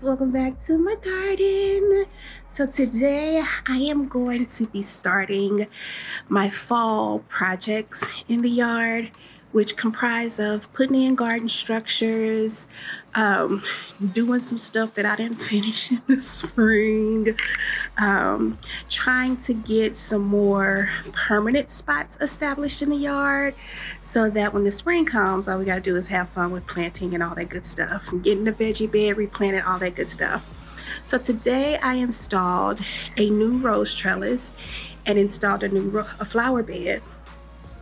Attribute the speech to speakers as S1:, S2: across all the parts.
S1: welcome back to my garden. So today I am going to be starting my fall projects in the yard, which comprise of putting in garden structures, um, doing some stuff that I didn't finish in the spring, trying to get some more permanent spots established in the yard so that when the spring comes, all we gotta do is have fun with planting and all that good stuff, getting the veggie bed replanted, all that good stuff. So today I installed a new rose trellis and installed a flower bed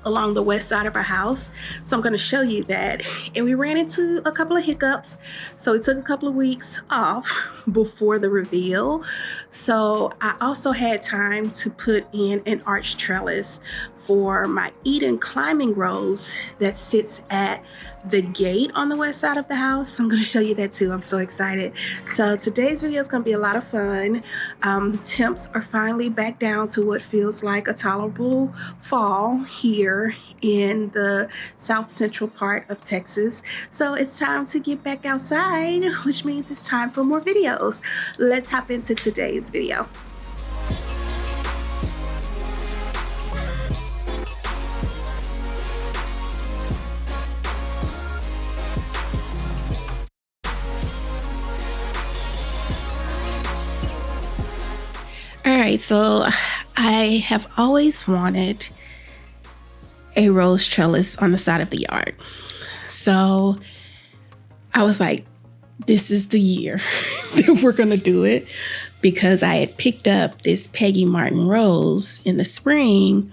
S1: along the west side of our house. So I'm going to show you that. And we ran into a couple of hiccups. So it took a couple of weeks off before the reveal. So I also had time to put in an arch trellis for my Eden climbing rose that sits at the gate on the west side of the house. I'm going to show you that too. I'm so excited. So today's video is going to be a lot of fun. Temps are finally back down to what feels like a tolerable fall here in the south central part of Texas. So it's time to get back outside, which means it's time for more videos. Let's hop into today's video. All right, so I have always wanted a rose trellis on the side of the yard. So I was like, this is the year that we're gonna do it, because I had picked up this Peggy Martin rose in the spring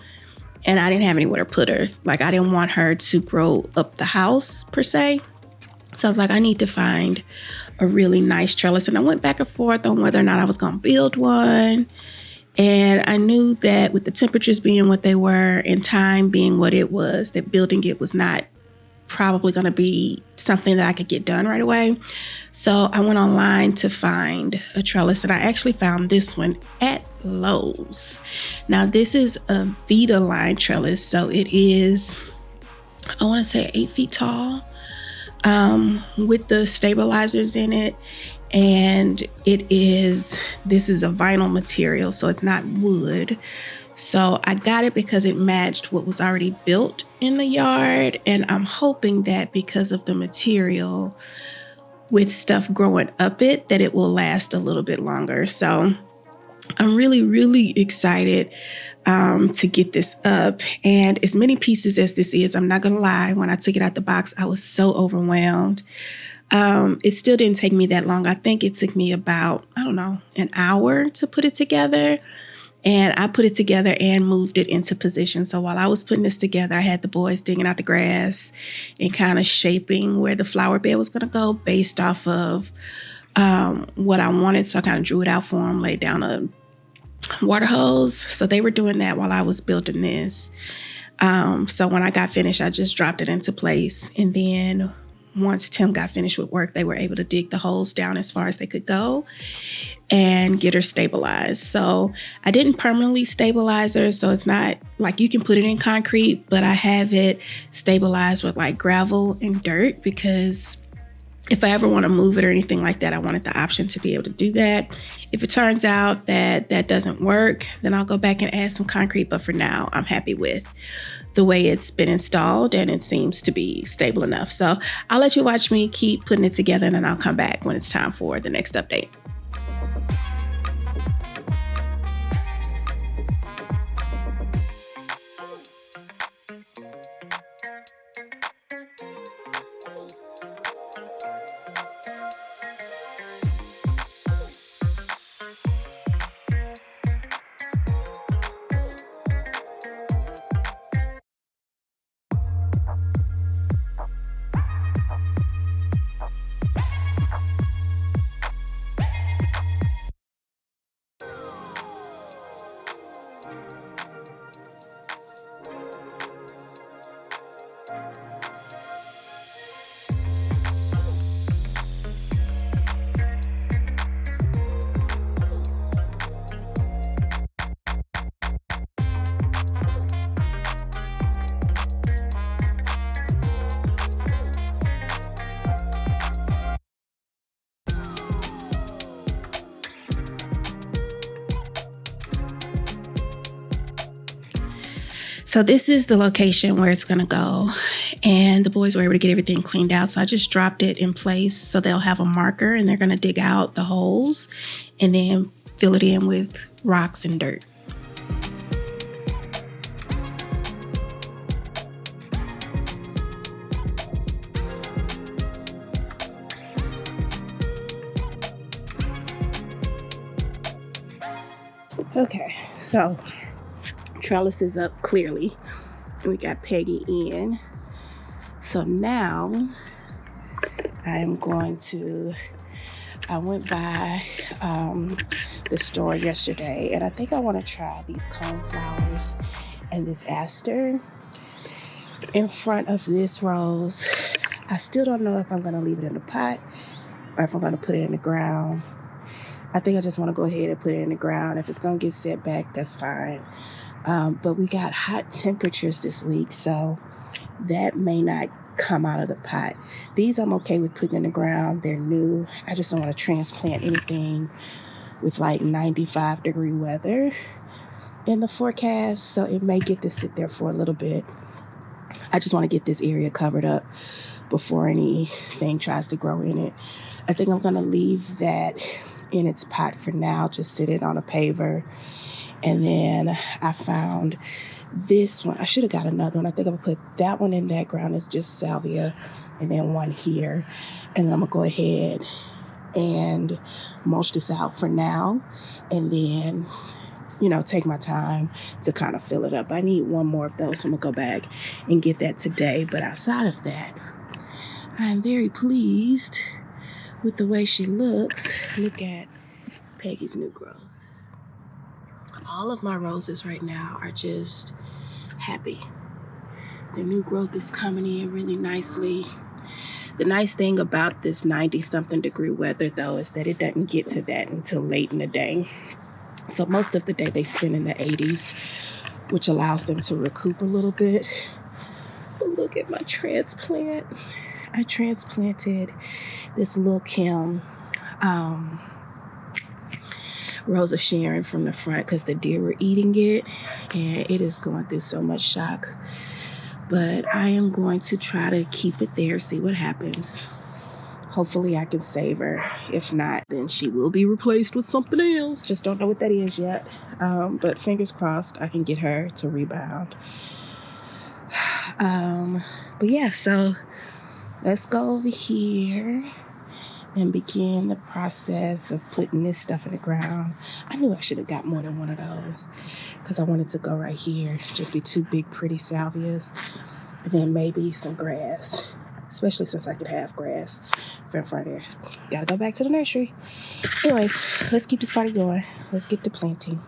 S1: and I didn't have anywhere to put her. Like, I didn't want her to grow up the house per se. So I was like, I need to find a really nice trellis. And I went back and forth on whether or not I was going to build one. And I knew that with the temperatures being what they were and time being what it was, that building it was not probably going to be something that I could get done right away. So I went online to find a trellis, and I actually found this one at Lowe's. Now, this is a Vita line trellis. So it is, I want to say 8 feet tall, with the stabilizers in it. And this is a vinyl material, so it's not wood. So I got it because it matched what was already built in the yard. And I'm hoping that because of the material with stuff growing up it, that it will last a little bit longer. So I'm really, really excited to get this up. And as many pieces as this is, I'm not going to lie, when I took it out the box, I was so overwhelmed. It still didn't take me that long. I think it took me about, an hour to put it together. And I put it together and moved it into position. So while I was putting this together, I had the boys digging out the grass and kind of shaping where the flower bed was going to go based off of what I wanted. So I kind of drew it out for them, laid down a water hose. So they were doing that while I was building this. So when I got finished, I just dropped it into place. And then once Tim got finished with work, they were able to dig the holes down as far as they could go and get her stabilized. So I didn't permanently stabilize her. So it's not like you can put it in concrete, but I have it stabilized with like gravel and dirt, because if I ever want to move it or anything like that, I wanted the option to be able to do that. If it turns out that that doesn't work, then I'll go back and add some concrete. But for now, I'm happy with the way it's been installed, and it seems to be stable enough. So I'll let you watch me keep putting it together, and then I'll come back when it's time for the next update. So this is the location where it's going to go. And the boys were able to get everything cleaned out. So I just dropped it in place so they'll have a marker and they're going to dig out the holes and then fill it in with rocks and dirt. Okay, so Trellis is up clearly. We got Peggy in. So now I went by the store yesterday and I think I want to try these coneflowers and this aster in front of this rose. I still don't know if I'm going to leave it in the pot or if I'm going to put it in the ground. I think I just want to go ahead and put it in the ground. If it's going to get set back, that's fine. But we got hot temperatures this week, so that may not come out of the pot. These I'm okay with putting in the ground. They're new. I just don't want to transplant anything with like 95-degree weather in the forecast, so it may get to sit there for a little bit. I just want to get this area covered up before anything tries to grow in it. I think I'm going to leave that in its pot for now, just sit it on a paver. And then I found this one. I should have got another one. I think I'm going to put that one in that ground. It's just salvia. And then one here. And then I'm going to go ahead and mulch this out for now. And then, take my time to kind of fill it up. I need one more of those. So I'm going to go back and get that today. But outside of that, I'm very pleased with the way she looks. Look at Peggy's new growth. All of my roses right now are just happy. The new growth is coming in really nicely. The nice thing about this 90-something degree weather, though, is that it doesn't get to that until late in the day. So most of the day they spend in the 80s, which allows them to recoup a little bit. But look at my transplant. I transplanted this little Kim Rose of Sharon from the front because the deer were eating it and it is going through so much shock. But I am going to try to keep it there, see what happens. Hopefully I can save her. If not, then she will be replaced with something else. Just don't know what that is yet. But fingers crossed I can get her to rebound. But yeah, so let's go over here and begin the process of putting this stuff in the ground. I knew I should have got more than one of those because I wanted to go right here. Just be two big, pretty salvias. And then maybe some grass, especially since I could have grass in front of there. Gotta go back to the nursery. Anyways, let's keep this party going. Let's get to planting.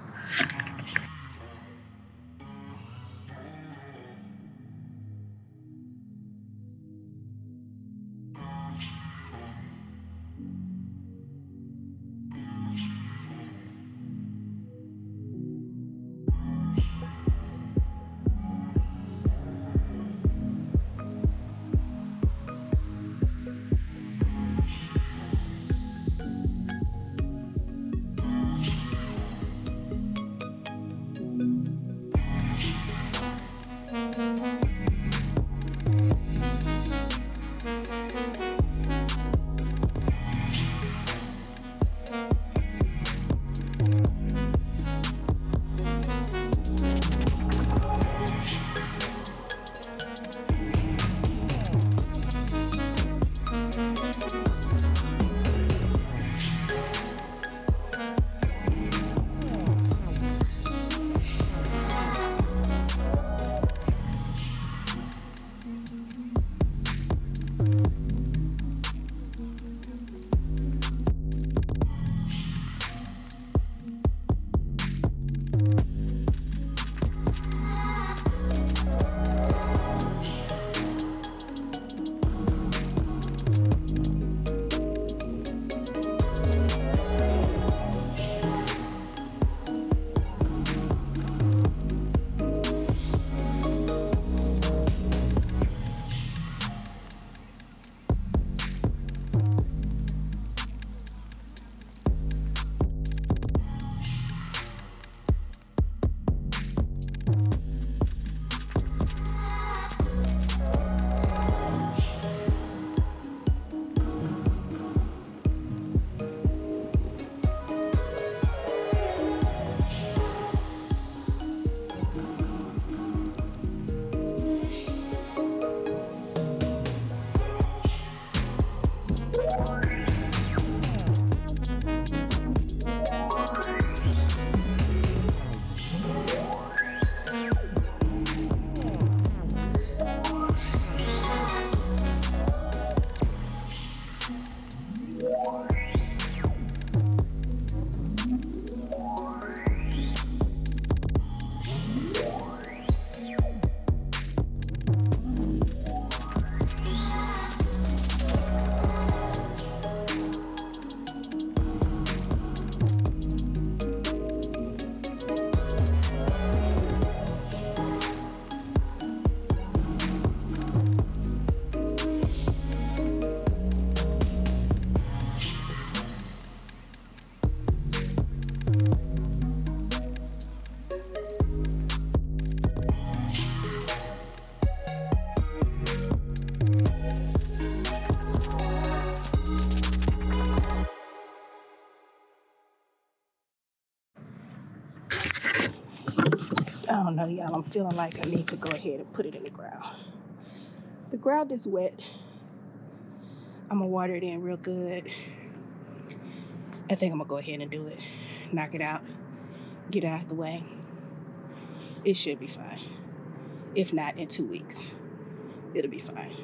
S1: don't know, y'all. I'm feeling like I need to go ahead and put it in the ground. The ground is wet. I'm gonna water it in real good. I think I'm gonna go ahead and do it. Knock it out. Get it out of the way. It should be fine. If not, in 2 weeks, it'll be fine.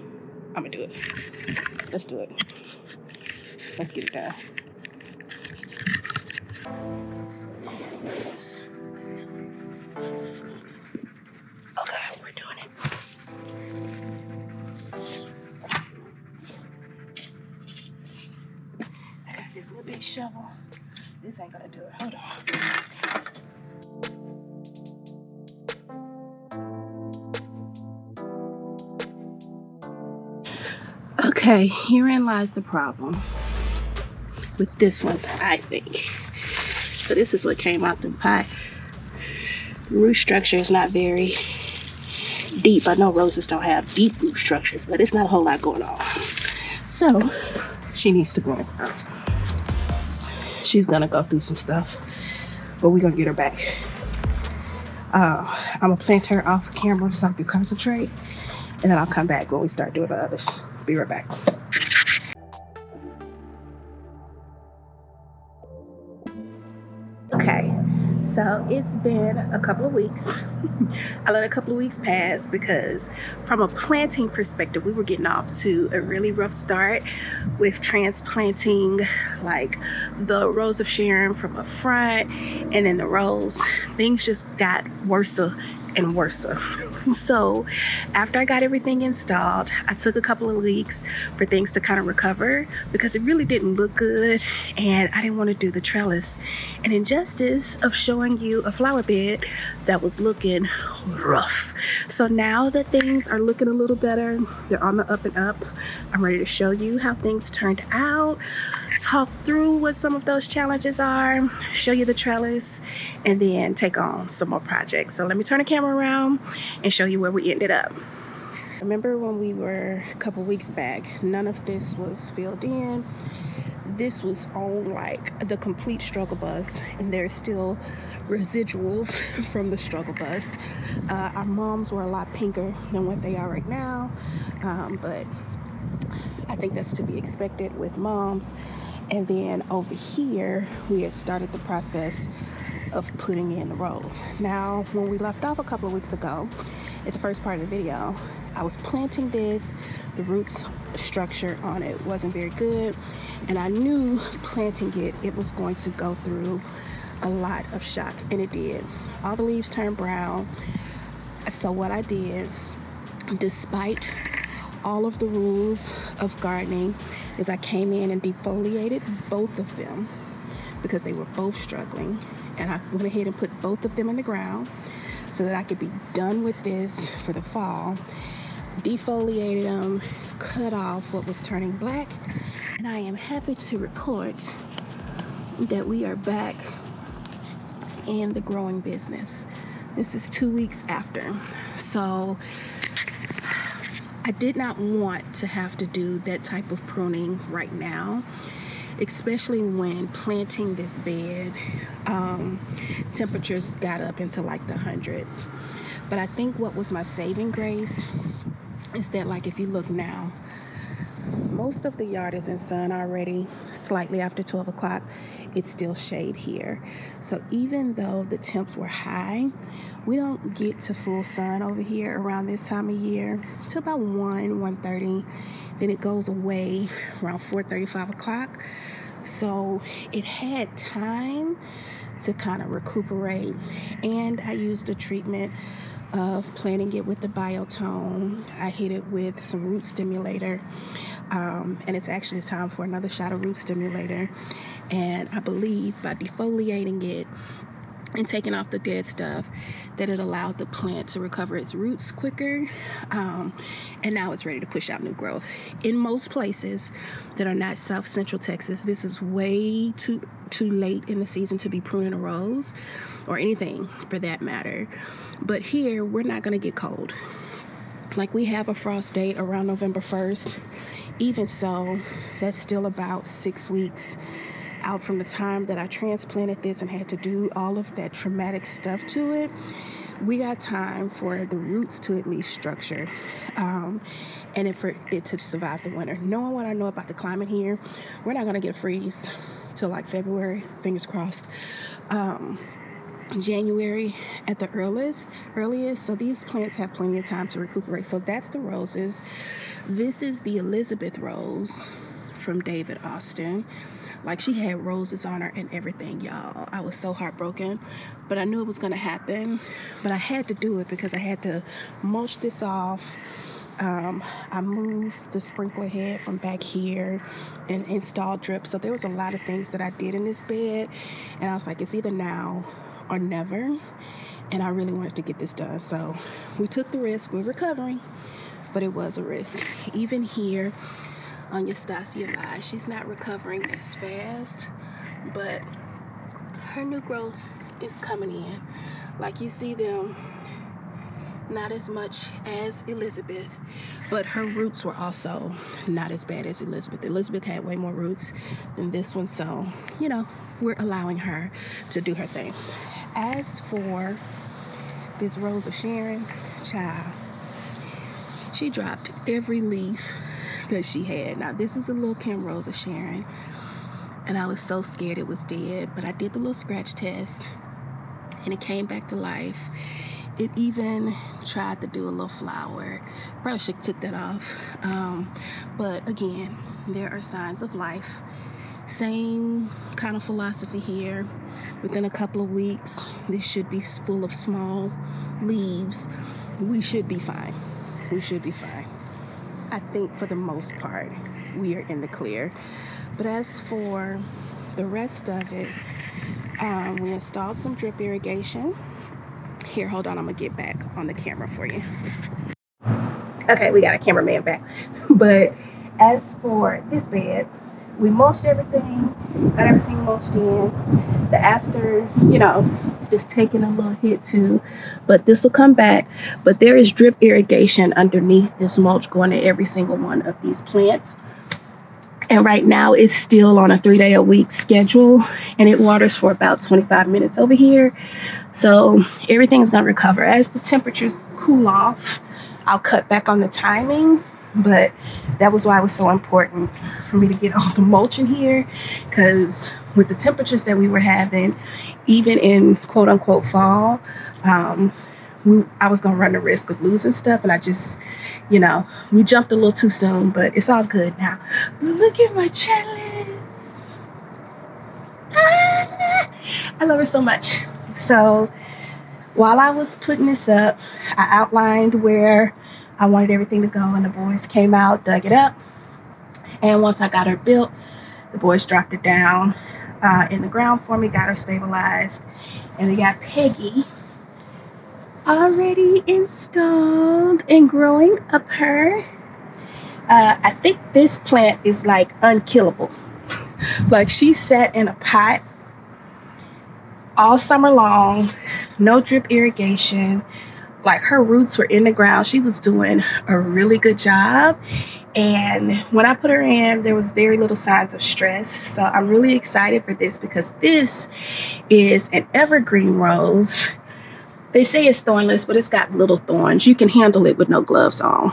S1: I'm gonna do it. Let's do it. Let's get it done. Let's do it. Okay, we're doing it. I got this little big shovel. This ain't gonna do it. Hold on. Okay, herein lies the problem with this one, I think. So this is what came out the pie. The root structure is not very deep. I know roses don't have deep root structures, but it's not a whole lot going on. So she needs to grow out. She's gonna go through some stuff, but we're gonna get her back. I'm gonna plant her off camera so I can concentrate, and then I'll come back when we start doing the others. Be right back. Okay, so it's been a couple of weeks. I let a couple of weeks pass because from a planting perspective, we were getting off to a really rough start with transplanting like the Rose of Sharon from up front, and then the rose. Things just got worse and worse. So after I got everything installed, I took a couple of weeks for things to kind of recover because it really didn't look good, and I didn't want to do the trellis. An injustice of showing you a flower bed that was looking rough. So now that things are looking a little better, they're on the up and up, I'm ready to show you how things turned out, talk through what some of those challenges are, show you the trellis, and then take on some more projects. So let me turn the camera around and show you where we ended up. Remember when we were a couple weeks back, none of this was filled in. This was on like the complete struggle bus, and there's still residuals from the struggle bus. Our moms were a lot pinker than what they are right now, but I think that's to be expected with moms. And then over here, we had started the process of putting in the rows. Now, when we left off a couple of weeks ago, at the first part of the video, I was planting this. The roots structure on it wasn't very good, and I knew planting it was going to go through a lot of shock, and it did. All the leaves turned brown. So what I did, despite all of the rules of gardening, is I came in and defoliated both of them because they were both struggling, and I went ahead and put both of them in the ground so that I could be done with this for the fall. Defoliated them, cut off what was turning black, and I am happy to report that we are back in the growing business. This is 2 weeks after. So I did not want to have to do that type of pruning right now, especially when planting this bed. Temperatures got up into like the hundreds. But I think what was my saving grace is that, like, if you look now, most of the yard is in sun already. Slightly after 12 o'clock, it's still shade here. So even though the temps were high, we don't get to full sun over here around this time of year till about 1:30. Then it goes away around 4:30, 5 o'clock. So it had time to kind of recuperate. And I used a treatment of planting it with the biotone. I hit it with some root stimulator. And it's actually time for another shot of root stimulator. And I believe by defoliating it and taking off the dead stuff, that it allowed the plant to recover its roots quicker. And now it's ready to push out new growth. In most places that are not South Central Texas, this is way too late in the season to be pruning a rose or anything for that matter. But here, we're not gonna get cold. Like, we have a frost date around November 1st. Even so, that's still about 6 weeks out from the time that I transplanted this and had to do all of that traumatic stuff to it. we got time for the roots to at least structure, and for it to survive the winter. Knowing what I know about the climate here, we're not going to get a freeze till like February, fingers crossed. January at the earliest. So these plants have plenty of time to recuperate. So that's the roses. This is the Elizabeth rose from David Austin. Like, she had roses on her and everything, y'all. I was so heartbroken, but I knew it was going to happen. But I had to do it because I had to mulch this off. I moved the sprinkler head from back here and installed drip. So there was a lot of things that I did in this bed. And I was like, it's either now or never. And I really wanted to get this done. So we took the risk. We're recovering, but it was a risk. Even here on Eustacia Lie, she's not recovering as fast, but her new growth is coming in. Like, you see them, not as much as Elizabeth, but her roots were also not as bad as Elizabeth. Elizabeth had way more roots than this one, so, you know, we're allowing her to do her thing. As for this Rose of Sharon, child, she dropped every leaf that she had. Now, this is a little Kim Rose of Sharon, and I was so scared it was dead, but I did the little scratch test, and it came back to life. It even tried to do a little flower. Probably should have took that off. But again, there are signs of life. Same kind of philosophy here. Within a couple of weeks, this should be full of small leaves. We should be fine. We should be fine. I think for the most part, we are in the clear. But as for the rest of it, we installed some drip irrigation. Here, hold on, I'm gonna get back on the camera for you. Okay, we got a cameraman back. But as for this bed, we mulched everything, got everything mulched in. The aster, you know, is taking a little hit too, but this will come back. But there is drip irrigation underneath this mulch going to every single one of these plants. And right now it's still on a 3-day-a-week schedule, and it waters for about 25 minutes over here. So everything's gonna recover. As the temperatures cool off, I'll cut back on the timing, but that was why it was so important for me to get all the mulch in here, because with the temperatures that we were having, even in quote unquote fall, I was gonna run the risk of losing stuff, and I just, you know, we jumped a little too soon, but it's all good now. But look at my trellis. I love her so much. So while I was putting this up, I outlined where I wanted everything to go, and the boys came out, dug it up. And once I got her built, the boys dropped it down in the ground for me, got her stabilized. And we got Peggy already installed and growing up her. I think this plant is like unkillable. Like, she sat in a pot all summer long, no drip irrigation. Like, her roots were in the ground. She was doing a really good job. And when I put her in, there was very little signs of stress. So I'm really excited for this, because this is an evergreen rose. They say it's thornless, but it's got little thorns. You can handle it with no gloves on,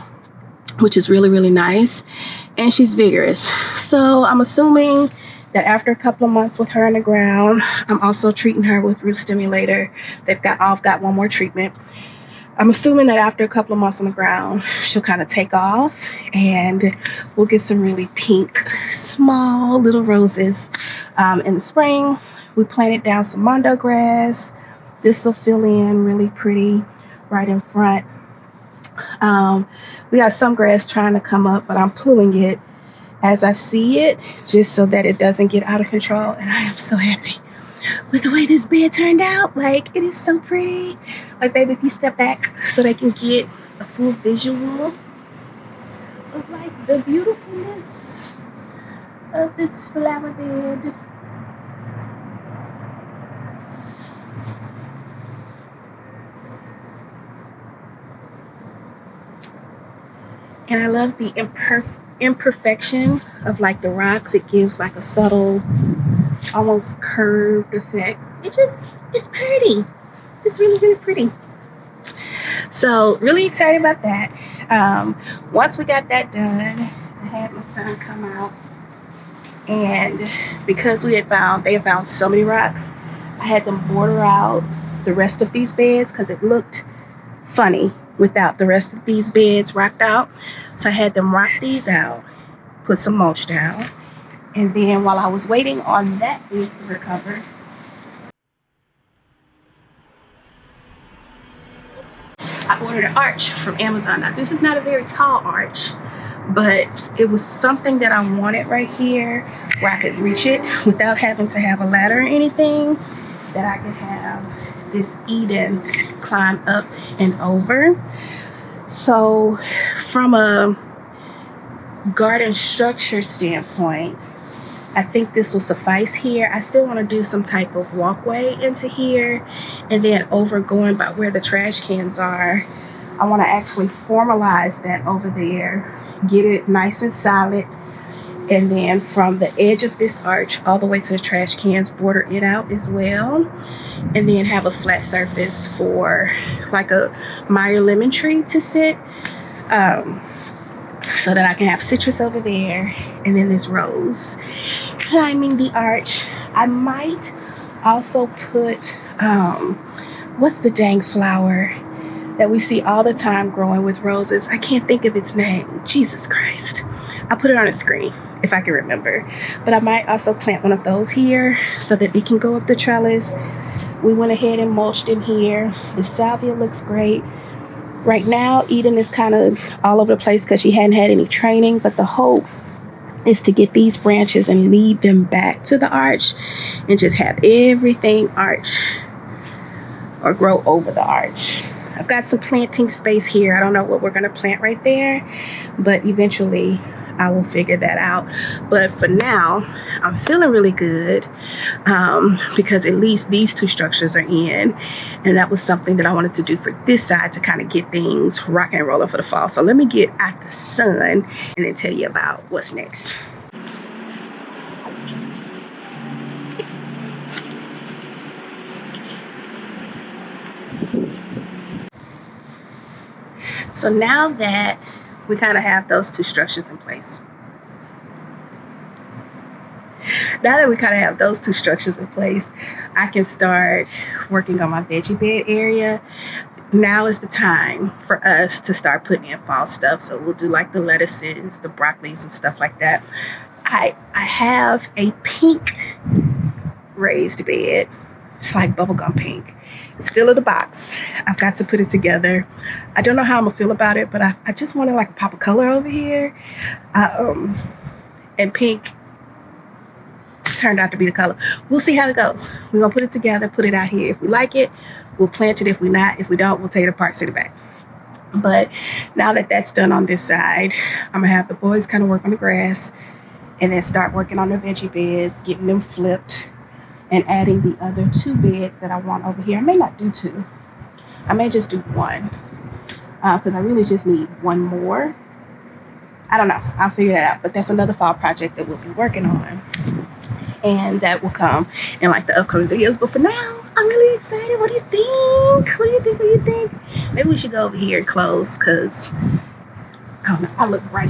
S1: which is really, really nice. And she's vigorous. So I'm assuming that after a couple of months with her in the ground, I'm also treating her with root stimulator. I've got one more treatment. I'm assuming that after a couple of months on the ground, she'll kind of take off, and we'll get some really pink, small little roses. In the spring, we planted down some mondo grass. This will fill in really pretty right in front. We got some grass trying to come up, but I'm pulling it as I see it, just so that it doesn't get out of control. And I am so happy with the way this bed turned out. Like, it is so pretty. Like, baby, if you step back so they can get a full visual of like the beautifulness of this flower bed. And I love the imperfection of like the rocks. It gives like a subtle, almost curved effect. It's pretty. It's really, really pretty. So really excited about that. Once we got that done, I had my son come out, and because they had found so many rocks, I had them border out the rest of these beds because it looked funny without the rest of these beds rocked out. So I had them rock these out, put some mulch down, and then while I was waiting on that bed to recover, I ordered an arch from Amazon. Now, this is not a very tall arch, but it was something that I wanted right here where I could reach it without having to have a ladder or anything, that I could have this Eden climb up and over. So from a garden structure standpoint, I think this will suffice here. I still want to do some type of walkway into here, and then over going by where the trash cans are, I want to actually formalize that over there, get it nice and solid, and then from the edge of this arch all the way to the trash cans, border it out as well, and then have a flat surface for like a Meyer lemon tree to sit, so that I can have citrus over there, and then this rose climbing the arch. I might also put, what's the dang flower that we see all the time growing with roses? I can't think of its name. Jesus Christ. I'll put it on a screen if I can remember. But I might also plant one of those here so that it can go up the trellis. We went ahead and mulched in here. The salvia looks great. Right now, Eden is kind of all over the place because she hadn't had any training, but the hope is to get these branches and lead them back to the arch and just have everything arch or grow over the arch. I've got some planting space here. I don't know what we're going to plant right there, but eventually I will figure that out. But for now, I'm feeling really good, because at least these two structures are in, and that was something that I wanted to do for this side to kind of get things rocking and rolling for the fall. So let me get out the sun and then tell you about what's next. So now that we kind of have those two structures in place, I can start working on my veggie bed area. Now is the time for us to start putting in fall stuff. So we'll do like the lettuces, the broccolis, and stuff like that. I have a pink raised bed. It's like bubblegum pink. It's still in the box. I've got to put it together. I don't know how I'm gonna feel about it, but I just wanted like a pop of color over here. And pink turned out to be the color. We'll see how it goes. We're gonna put it together, put it out here. If we like it, we'll plant it. If we don't, we'll take it apart, send it back. But now that that's done on this side, I'm gonna have the boys kind of work on the grass and then start working on the veggie beds, getting them flipped, and adding the other two beds that I want over here. I may not do two. I may just do one, because I really just need one more. I don't know. I'll figure that out. But that's another fall project that we'll be working on, and that will come in like the upcoming videos. But for now, I'm really excited. What do you think? Maybe we should go over here and close, because I don't know. I look bright.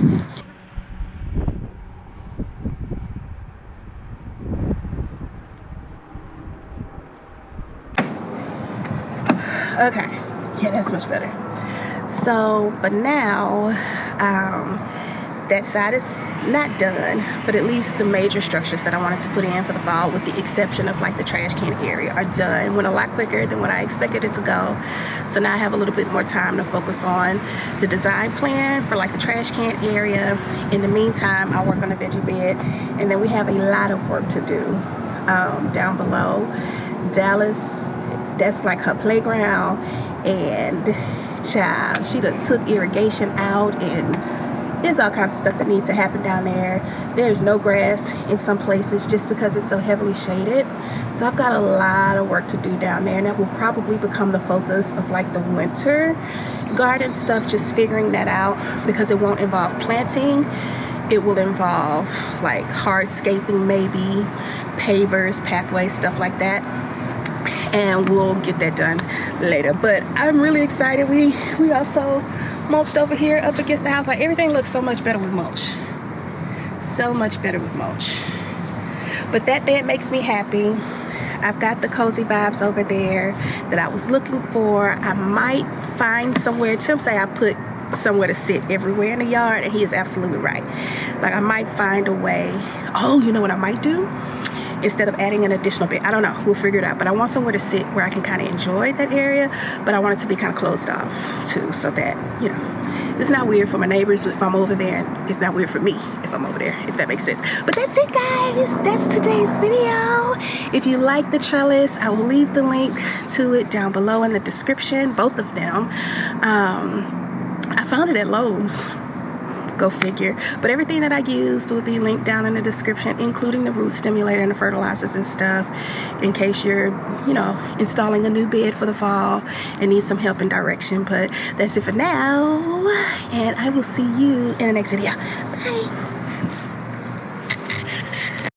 S1: Okay, yeah, that's much better. So, but now, that side is not done, but at least the major structures that I wanted to put in for the fall, with the exception of like the trash can area, are done. Went a lot quicker than what I expected it to go. So now I have a little bit more time to focus on the design plan for like the trash can area. In the meantime, I'll work on the veggie bed, and then we have a lot of work to do down below. Dallas, that's like her playground, and child, she done took irrigation out, and there's all kinds of stuff that needs to happen down there. There's no grass in some places just because it's so heavily shaded. So I've got a lot of work to do down there, and that will probably become the focus of like the winter garden stuff, just figuring that out, because it won't involve planting. It will involve like hardscaping, maybe pavers, pathways, stuff like that. and we'll get that done later. But I'm really excited. We also mulched over here up against the house. Like, everything looks so much better with mulch. So much better with mulch. But that bed makes me happy. I've got the cozy vibes over there that I was looking for. I might find somewhere. Tim say I put somewhere to sit everywhere in the yard, and he is absolutely right. Like, I might find a way. Oh, you know what I might do? Instead of adding an additional bed, I don't know, we'll figure it out. But I want somewhere to sit where I can kind of enjoy that area, but I want it to be kind of closed off too, so that, you know, it's not weird for my neighbors if I'm over there, and it's not weird for me if I'm over there, if that makes sense. But that's it, guys. That's today's video. If you like the trellis, I will leave the link to it down below in the description, both of them. I found it at Lowe's. Go figure. But everything that I used will be linked down in the description, including the root stimulator and the fertilizers and stuff, in case you're, you know, installing a new bed for the fall and need some help and direction. But that's it for now, and I will see you in the next video. Bye.